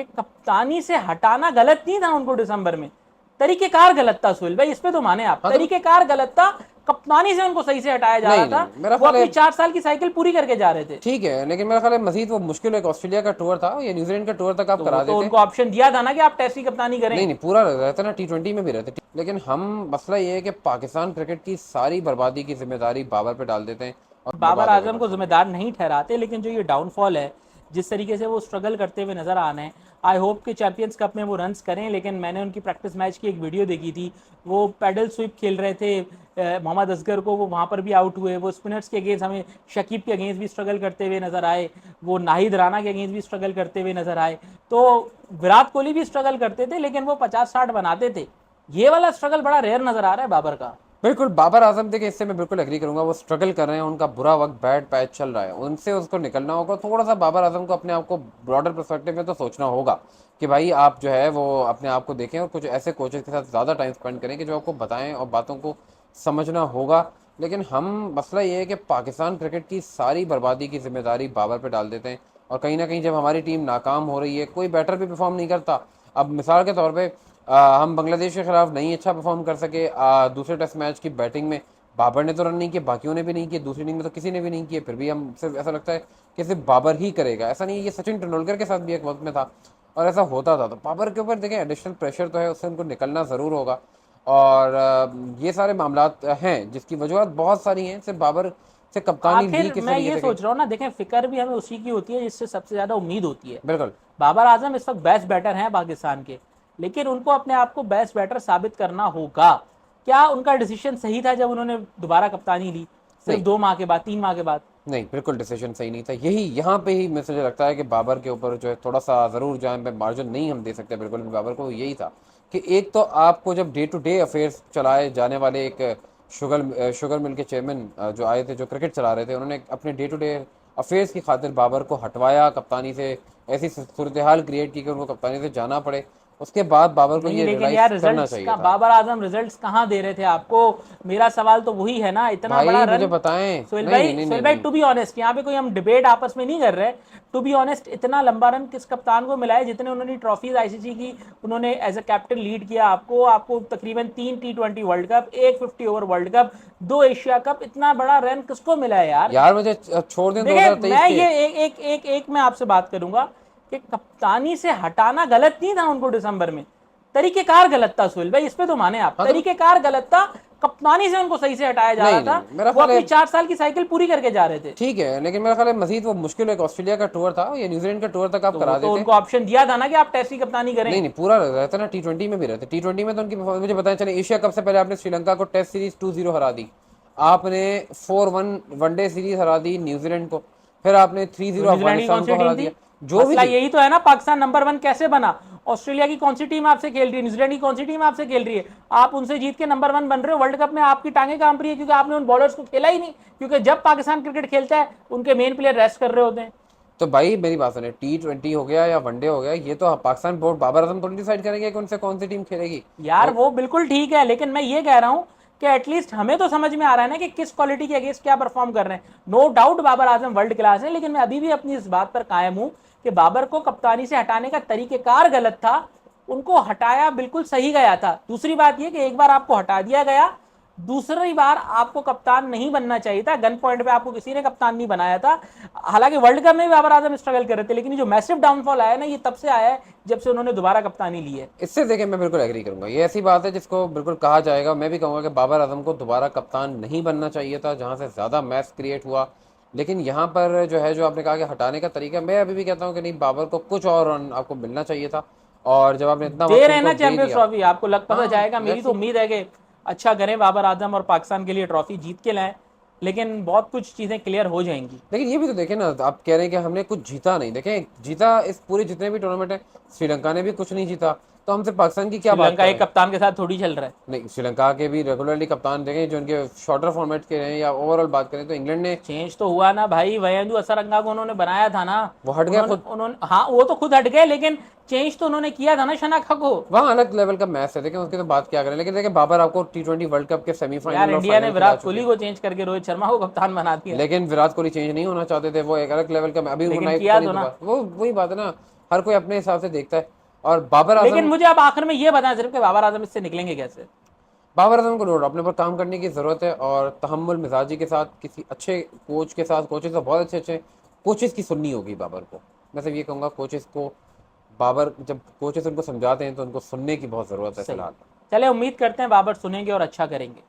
कि कप्तानी से हटाना गलत नहीं था उनको दिसंबर में, तरीकेकार गलत था सुहेल भाई, इस पे तो माने आप, हाँ तो तरीकेकार गलत था। कप्तानी से उनको सही से हटाया जा रहा नहीं नहीं था, नहीं, मेरा वो ख्याल है अपनी 4 साल की साइकिल पूरी करके जा रहे थे। ठीक है, लेकिन मेरा ख्याल है मजीद वो मुश्किल एक ऑस्ट्रेलिया का टूर था या न्यूजीलैंड का टूर तक आप तो वो करा तो देते। उनको ऑप्शन दिया था ना कि आप टेस्ट की कप्तानी नहीं करें। नहीं, पूरा रहता ना, T20 में भी रहते। लेकिन हम मसला ये है कि पाकिस्तान क्रिकेट की सारी बर्बादी की जिम्मेदारी बाबर पे डाल देते हैं और बाबर बर्बाद हो गए आजम को पाकिस्तान के। जिम्मेदार नहीं ठहराते, लेकिन जो ये डाउनफॉल है, जिस तरीके से वो स्ट्रगल करते हुए नजर आ रहे हैं, आई होप कि चैंपियंस कप में वो रन्स करें। लेकिन मैंने उनकी प्रैक्टिस मैच की एक वीडियो देखी थी, वो पैडल स्वीप खेल रहे थे मोहम्मद असगर को, वो वहाँ पर भी आउट हुए। वो स्पिनर्स के अगेंस्ट हमें शकीब के अगेंस्ट भी स्ट्रगल करते हुए नजर आए, वो नाहिद राना के अगेंस्ट भी स्ट्रगल करते हुए नजर आए। तो विराट कोहली भी स्ट्रगल करते थे, लेकिन वो 50-60 बनाते थे। ये वाला स्ट्रगल बड़ा रेयर नजर आ रहा है बाबर का। बिल्कुल, बाबर आजम देखिए, इससे मैं बिल्कुल एग्री करूंगा। वो स्ट्रगल कर रहे हैं, उनका बुरा वक्त, बैड पैच चल रहा है, उनसे उसको निकलना होगा। थोड़ा सा बाबर आजम को अपने आप को ब्रॉडर पर्सपेक्टिव में तो सोचना होगा कि भाई आप जो है वो अपने आप को देखें और कुछ ऐसे कोचेस के साथ ज़्यादा टाइम स्पेंड करें कि जो आपको बताएं और बातों को समझना होगा। लेकिन हम मसला ये है कि पाकिस्तान क्रिकेट की सारी बर्बादी की जिम्मेदारी बाबर पे डाल देते हैं। और कहीं ना कहीं जब हमारी टीम नाकाम हो रही है, कोई बैटर भी परफॉर्म नहीं करता। अब मिसाल के तौर पे हम बांग्लादेश के खिलाफ नहीं अच्छा परफॉर्म कर सके। दूसरे टेस्ट मैच की बैटिंग में बाबर ने तो रन नहीं किए, बाकियों ने भी नहीं किए, दूसरी टीम में तो किसी ने भी नहीं किए, फिर भी हम सिर्फ ऐसा लगता है कि सिर्फ बाबर ही करेगा। ऐसा नहीं है, ये सचिन तेंदुलकर के साथ भी एक वक्त में था और ऐसा होता था। तो बाबर के ऊपर देखें एडिशनल प्रेशर तो है, उससे उनको निकलना ज़रूर होगा। और ये सारे मामलात हैं जिसकी वजूहत बहुत सारी हैं, सिर्फ बाबर से कप्तानी ली आखिर किस मैं तरीके ये से गई। सोच रहा हूँ ना, देखें फिक्र भी हमें उसी की होती है जिससे सबसे ज़्यादा उम्मीद होती है। बिल्कुल। बाबर आजम इस वक्त बेस्ट बैटर हैं पाकिस्तान के, लेकिन उनको अपने आप को बेस्ट बैटर साबित करना होगा। क्या उनका डिसीजन सही था जब उन्होंने दोबारा कप्तानी ली, सिर्फ नहीं 2 माह के बाद, 3 माह के बाद? नहीं, बिल्कुल डिसीजन सही नहीं था। यही यहाँ पे ही मुझे लगता है कि बाबर के ऊपर जो है थोड़ा सा ज़रूर जहाँ पे मार्जिन नहीं हम दे सकते बिल्कुल भी बाबर को, यही था कि एक तो आपको जब डे टू डे अफेयर्स चलाए जाने वाले एक शुगर मिल के चेयरमैन जो आए थे, जो क्रिकेट चला रहे थे, उन्होंने अपने डे टू डे अफेयर्स की खातिर बाबर को हटवाया कप्तानी से, ऐसी सूरत हाल क्रिएट की कि उनको कप्तानी से जाना पड़े। उसके बाद बाबर को नहीं, ये लेकिन रियलाइज़ यार करना रिजल्ट्स चाहिए का था। बाबर आजम रिजल्ट्स कहाँ दे रहे थे आपको? मेरा सवाल तो वही है ना, इतना बड़ा भाई मुझे रन। बताएं, सोहेल नहीं नहीं भाई, नहीं नहीं सोहेल भाई, नहीं, टू बी ऑनेस्ट, यहाँ पे कोई हम डिबेट आपस में नहीं कर रहे। टू बी ऑनेस्ट, इतना लंबा रन किस कप्तान को मिला है जितने उन्होंने ट्रॉफीज आईसीसी की, उन्होंने एज अ कैप्टन लीड किया आपको। आपको तकरीबन 3 T20 वर्ल्ड कप, एक 50 over world cup, 2 Asia cup, इतना बड़ा रन किसको मिला है यार? यार मुझे छोड़ दें देखिए 2023 मैं के। ये एक मैं आपसे बात करूंगा कि कप्तानी से हटाना गलत नहीं था उनको दिसंबर में, तरीकेकार गलत था सुहेल भाई, इस पे तो माने आप, हाँ तो तरीकेकार गलत था। कप्तानी से उनको सही से हटाया जा रहा नहीं नहीं था, नहीं, मेरा वो ख्याल है अपनी 4 साल की साइकिल पूरी करके जा रहे थे। ठीक है, लेकिन मेरा ख्याल है मजीद वो मुश्किल एक ऑस्ट्रेलिया का टूर था या न्यूजीलैंड का टूर तक आप तो वो करा तो देते। उनको ऑप्शन दिया था ना कि आप टेस्ट की कप्तानी नहीं करें। नहीं, पूरा रहता ना, T20 में भी रहते। T20 में तो उनकी performance मुझे बताया चले, एशिया कप से पहले आपने श्रीलंका को टेस्ट सीरीज 2-0 हरा दी, आपने 4-1 वनडे सीरीज हरा दी न्यूजीलैंड को, फिर आपने तो 3-0 न्यूजीलैंड की कौन अफगानिस्तान सी को हरा टीम दिया। थी? जो भी मसला थी। यही तो है ना, पाकिस्तान नंबर 1 कैसे बना? ऑस्ट्रेलिया की कौन सी टीम आपसे खेल रही है, न्यूजीलैंड की कौन सी टीम आपसे खेल रही है? आप उनसे जीत के नंबर 1 बन रहे हो वर्ल्ड कप में, आपकी टांगे कांप रही है क्योंकि आपने उन बॉलर्स को खेला ही नहीं। क्योंकि जब पाकिस्तान क्रिकेट खेलता है, उनके मेन प्लेयर रेस्ट कर रहे होते हैं। तो भाई मेरी बात सुने, T20 हो गया या वनडे हो गया, ये तो पाकिस्तान बोर्ड बाबर आजम थोड़ी डिसाइड करेंगे कि उनसे कौन सी टीम खेलेगी। यार और वो बिल्कुल ठीक है, लेकिन मैं ये कह रहा हूं कि एटलीस्ट हमें तो समझ में आ रहा है ना कि किस क्वालिटी के अगेंस्ट क्या परफॉर्म कर रहे हैं। No doubt Babar Azam world class है, लेकिन मैं अभी भी अपनी इस बात पर कायम हूं कि बाबर को कप्तानी से हटाने का तरीकेकार गलत था। उनको हटाया बिल्कुल सही गया था। दूसरी बात यह कि एक बार आपको हटा दिया गया, दूसरी बार आपको कप्तान नहीं बनना चाहिए था। गन पॉइंट पे आपको किसी ने कप्तान नहीं बनाया था। हालांकि वर्ल्ड कप में भी बाबर आजम स्ट्रगल कर रहे थे, लेकिन ये जो मैसिव डाउनफॉल आया ना, ये तब से आया है जब से उन्होंने दोबारा कप्तानी ली है। इससे देखें, मैं बिल्कुल एग्री करूंगा, ये ऐसी बात है जिसको बिल्कुल कहा जाएगा। मैं भी कहूंगा कि बाबर आजम को दोबारा कप्तान नहीं बनना चाहिए था, जहां से ज़्यादा मैच क्रिएट हुआ। लेकिन यहाँ पर जो है, जो आपने कहा कि हटाने का तरीका, मैं अभी भी कहता हूँ कि नहीं, बाबर को कुछ और रन आपको मिलना चाहिए था। और जब आपने इतना दे वक्त रहे हैं उनको ना दे चैंपियंस दिया। ट्रॉफी, आपको लग पता हाँ, जाएगा। मेरी लेट्स तो सी। उम्मीद है कि अच्छा करें बाबर आजम और पाकिस्तान के लिए ट्रॉफी जीत के लाएं, लेकिन बहुत कुछ चीज़ें क्लियर हो जाएंगी। लेकिन ये भी तो देखें ना, आप कह रहे हैं कि हमने कुछ जीता नहीं। देखें, जीता इस पूरे जितने भी टूर्नामेंट है, श्रीलंका ने भी कुछ नहीं जीता। तो हमसे पाकिस्तान की क्या बात श्रीलंका कर एक रहे हैं। कप्तान के साथ थोड़ी चल रहा है। नहीं, श्रीलंका के भी रेगुलरली कप्तान देखें, जो उनके शॉर्टर फॉर्मेट के हैं या ओवरऑल बात करें तो इंग्लैंड ने, चेंज तो हुआ ना भाई, वहेंदु असरंगा को उन्होंने बनाया था ना। वो हट गया उन्होंने खुद। उन्होंने हाँ, वो तो खुद हट गए, लेकिन चेंज तो उन्होंने किया था ना शनाखा को। वहाँ अलग लेवल का मैच है, देखें उसकी तो बात क्या करें। लेकिन देखें, बाबर आपको T20 वर्ल्ड कप के यार सेमीफाइनल और इंडिया ने फाइनल खिला विराट चुके कोहली हैं। को चेंज करके रोहित शर्मा को कप्तान बना दिया, लेकिन विराट कोहली चेंज नहीं होना चाहते थे, वो एक अलग लेवल का, अभी उनको लेकिन नाइट किया पता नहीं तो ना। दोबारा, वो वही बात है ना। हर कोई अपने हिसाब से देखता है। और बाबर लेकिन आजम, मुझे अब आखिर में ये बताना सिर्फ कि बाबर आजम इससे निकलेंगे कैसे। बाबर आजम को रोड अपने पर काम करने की ज़रूरत है, और तहम्मुल मिजाजी के साथ किसी अच्छे कोच के साथ, कोचेस तो बहुत अच्छे अच्छे कोचेस की सुननी होगी बाबर को। मैं सिर्फ ये कहूँगा कोचेस को, बाबर जब कोचेस उनको समझाते हैं तो उनको सुनने की बहुत ज़रूरत है सही। फिलहाल। चले, उम्मीद करते हैं बाबर सुनेंगे और अच्छा करेंगे।